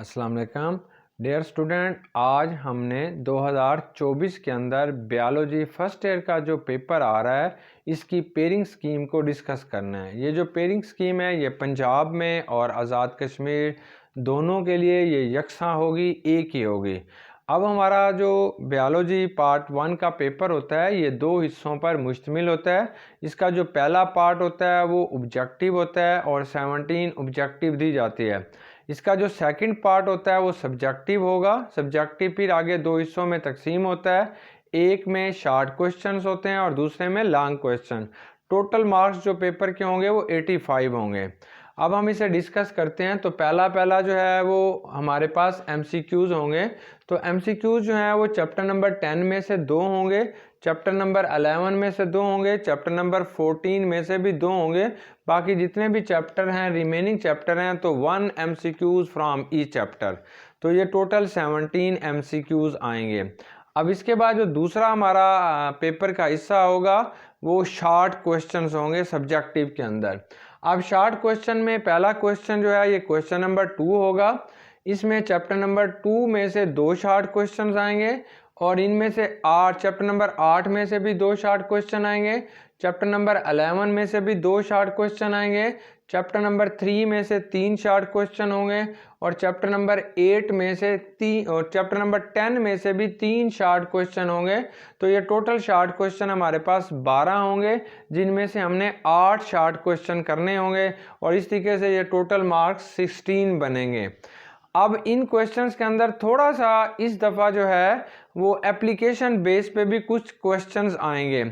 अस्सलाम वालेकुम dear student, आज हमने 2024 के अंदर बायोलॉजी फर्स्ट ईयर का जो पेपर आ रहा है इसकी पेयरिंग स्कीम को डिस्कस करना है। ये जो पेयरिंग स्कीम है ये पंजाब में और आज़ाद कश्मीर दोनों के लिए ये यकसा होगी, एक ही होगी। अब हमारा जो बायोलॉजी पार्ट 1 का पेपर होता है ये दो हिस्सों पर मुश्तमिल होता है। इसका जो पहला पार्ट होता है वो ऑब्जेक्टिव होता है और 17 ऑब्जेक्टिव दी जाती है। इसका जो सेकंड पार्ट होता है वो सब्जेक्टिव होगा। सब्जेक्टिव फिर आगे दो हिस्सों में तकसीम होता है, एक में शॉर्ट क्वेश्चंस होते हैं और दूसरे में लॉन्ग क्वेश्चन। टोटल मार्क्स जो पेपर के होंगे वो 85 होंगे। अब हम इसे डिस्कस करते हैं। तो पहला जो है वो हमारे पास MCQs होंगे। तो MCQs जो है वो चैप्टर नंबर 10 में से 2 होंगे, चैप्टर नंबर 11 में से 2 होंगे, चैप्टर नंबर 14 में से भी 2 होंगे। बाकी जितने भी चैप्टर हैं, रिमेनिंग चैप्टर हैं, तो 1 MCQs फ्रॉम ईच चैप्टर। तो ये टोटल 17 MCQs आएंगे। अब इसके बाद जो दूसरा हमारा पेपर का हिस्सा होगा वो शॉर्ट क्वेश्चंस होंगे सब्जेक्टिव के अंदर। अब शॉर्ट क्वेश्चन में पहला क्वेश्चन जो है ये क्वेश्चन नंबर 2 होगा। इसमें चैप्टर नंबर 2 में से 2 शॉर्ट क्वेश्चंस आएंगे और इनमें से चैप्टर नंबर 8 में से भी 2 शॉर्ट क्वेश्चन आएंगे, चैप्टर नंबर 11 में से भी 2 शॉर्ट क्वेश्चन आएंगे, चैप्टर नंबर 3 में से 3 शॉर्ट क्वेश्चन होंगे और चैप्टर नंबर 8 में से 3 और चैप्टर नंबर 10 में से भी 3 शॉर्ट क्वेश्चन होंगे। तो ये टोटल शॉर्ट क्वेश्चन हमारे पास 12 होंगे, जिनमें से हमने 8 शॉर्ट क्वेश्चन करने होंगे और इस तरीके से ये टोटल मार्क्स 16 बनेंगे। अब इन क्वेश्चंस के अंदर थोड़ा सा इस दफ़ा जो है वो एप्लीकेशन बेस पे भी कुछ क्वेश्चंस आएंगे,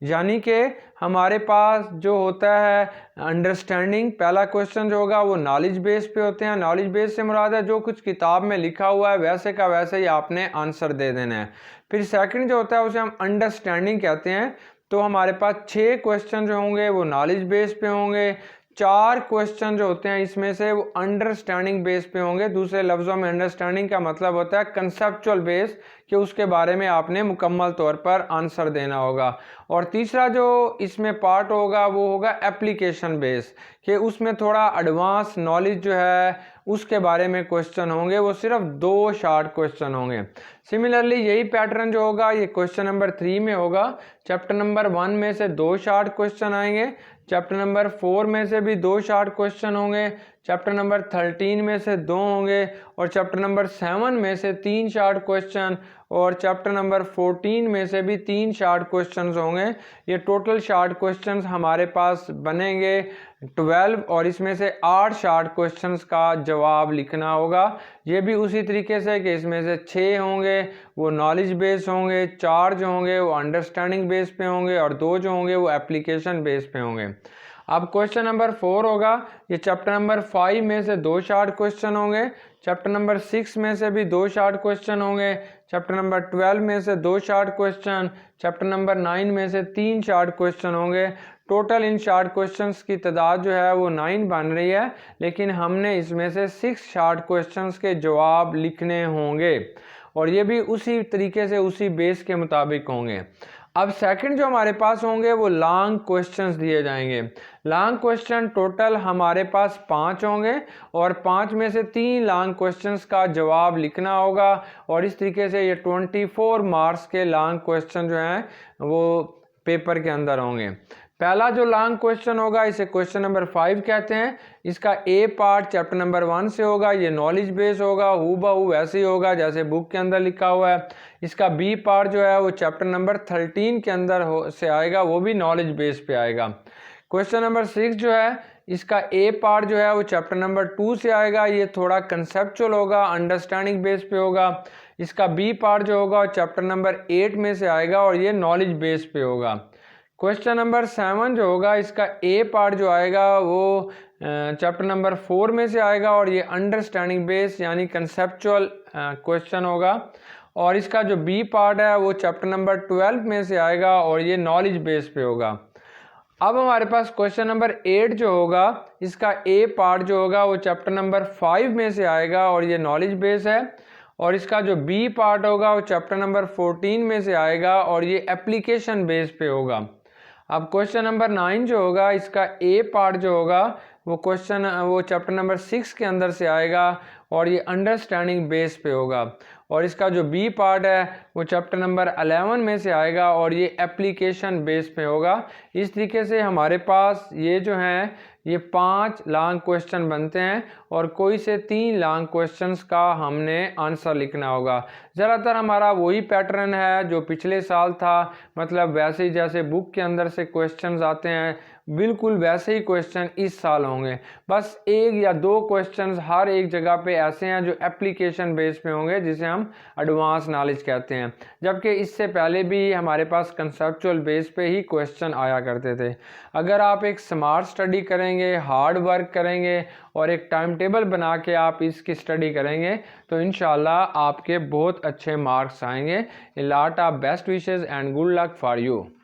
यानी कि हमारे पास जो होता है अंडरस्टैंडिंग, पहला क्वेश्चन जो होगा वो नॉलेज बेस पे होते हैं। नॉलेज बेस से मुराद है जो कुछ किताब में लिखा हुआ है वैसे का वैसे ही आपने आंसर दे देना है। फिर सेकंड जो होता है उसे हम अंडरस्टैंडिंग कहते हैं। तो हमारे पास 6 क्वेश्चन जो होंगे वो नॉलेज बेस पे होंगे, 4 क्वेश्चन जो होते हैं इसमें से वो अंडरस्टैंडिंग बेस पे होंगे। दूसरे लफ्ज़ों में अंडरस्टैंडिंग का मतलब होता है कंसेप्चुअल बेस, कि उसके बारे में आपने मुकम्मल तौर पर आंसर देना होगा। और तीसरा जो इसमें पार्ट होगा वो होगा एप्लीकेशन बेस, कि उसमें थोड़ा एडवांस नॉलेज जो है उसके बारे में क्वेश्चन होंगे, वो सिर्फ 2 शॉर्ट क्वेश्चन होंगे। सिमिलरली यही पैटर्न जो होगा ये क्वेश्चन नंबर 3 में होगा। चैप्टर नंबर 1 में से 2 शॉर्ट क्वेश्चन आएंगे, चैप्टर नंबर 4 में से भी 2 शॉर्ट क्वेश्चन होंगे, चैप्टर नंबर 13 में से 2 होंगे और चैप्टर नंबर 7 में से 3 शॉर्ट क्वेश्चन और चैप्टर नंबर 14 में से भी 3 शॉर्ट क्वेश्चंस होंगे। ये टोटल शॉर्ट क्वेश्चंस हमारे पास बनेंगे 12 और इसमें से 8 शॉर्ट क्वेश्चंस का जवाब लिखना होगा। ये भी उसी तरीके से कि इसमें से 6 होंगे वो नॉलेज बेस होंगे, 4 जो होंगे वो अंडरस्टैंडिंग बेस पे होंगे और 2 जो होंगे वो एप्लीकेशन बेस पे होंगे। अब क्वेश्चन नंबर 4 होगा, ये चैप्टर नंबर 5 में से 2 शॉर्ट क्वेश्चन होंगे, चैप्टर नंबर 6 में से भी 2 शॉर्ट क्वेश्चन होंगे, चैप्टर नंबर 12 में से 2 शॉर्ट क्वेश्चन, चैप्टर नंबर 9 में से 3 शॉर्ट क्वेश्चन होंगे। टोटल इन शॉर्ट क्वेश्चंस की तादाद जो है वो 9 बन रही है, लेकिन हमने इसमें से 6 शॉर्ट क्वेश्चंस के जवाब लिखने होंगे और ये भी उसी तरीके से उसी बेस के मुताबिक होंगे। अब सेकंड जो हमारे पास होंगे वो लॉन्ग क्वेश्चंस दिए जाएंगे। लॉन्ग क्वेश्चन टोटल हमारे पास 5 होंगे और 5 में से 3 लॉन्ग क्वेश्चंस का जवाब लिखना होगा और इस तरीके से ये 24 मार्क्स के लॉन्ग क्वेश्चन जो हैं वो पेपर के अंदर होंगे। पहला जो लॉन्ग क्वेश्चन होगा इसे क्वेश्चन नंबर 5 कहते हैं। इसका ए पार्ट चैप्टर नंबर 1 से होगा, ये नॉलेज बेस होगा, हूबहू वैसे ही होगा जैसे बुक के अंदर लिखा हुआ है। इसका बी पार्ट जो है वो चैप्टर नंबर 13 के अंदर से आएगा, वो भी नॉलेज बेस पे आएगा। क्वेश्चन नंबर 6 जो है इसका ए पार्ट जो है वो चैप्टर नंबर 2 से आएगा, ये थोड़ा कंसेप्चुअल होगा, अंडरस्टैंडिंग बेस पे होगा। इसका बी पार्ट जो होगा चैप्टर नंबर 8 में से आएगा और ये नॉलेज बेस पे होगा। क्वेश्चन नंबर 7 जो होगा इसका ए पार्ट जो आएगा वो चैप्टर नंबर 4 में से आएगा और ये अंडरस्टैंडिंग बेस यानी कंसेप्चुअल क्वेश्चन होगा और इसका जो बी पार्ट है वो चैप्टर नंबर 12 में से आएगा और ये नॉलेज बेस पे होगा। अब हमारे पास क्वेश्चन नंबर 8 जो होगा इसका ए पार्ट जो होगा वो चैप्टर नंबर 5 में से आएगा और ये नॉलेज बेस है और इसका जो बी पार्ट होगा वो चैप्टर नंबर 14 में से आएगा और ये एप्लीकेशन बेस पे होगा। अब क्वेश्चन नंबर 9 जो होगा इसका ए पार्ट जो होगा वो चैप्टर नंबर 6 के अंदर से आएगा और ये अंडरस्टैंडिंग बेस पे होगा। और इसका जो बी पार्ट है वो चैप्टर नंबर 11 में से आएगा और ये एप्लीकेशन बेस पे होगा। इस तरीके से हमारे पास ये जो हैं ये 5 लॉन्ग क्वेश्चन बनते हैं और कोई से 3 लॉन्ग क्वेश्चंस का हमने आंसर लिखना होगा। ज़्यादातर हमारा वही पैटर्न है जो पिछले साल था, मतलब वैसे ही जैसे बुक के अंदर से क्वेश्चंस आते हैं बिल्कुल वैसे ही क्वेश्चन इस साल होंगे। बस 1 या 2 क्वेश्चंस हर एक जगह पे ऐसे हैं जो एप्लीकेशन बेस पे होंगे, जिसे हम एडवांस नॉलेज कहते हैं, जबकि इससे पहले भी हमारे पास कंसेप्चुअल बेस पे ही क्वेश्चन आया करते थे। अगर आप एक स्मार्ट स्टडी करेंगे, हार्ड वर्क करेंगे और एक टाइम टेबल बना के आप इसकी स्टडी करेंगे तो इंशाल्लाह आपके बहुत अच्छे मार्क्स आएंगे। Lot of best wishes and good luck for you.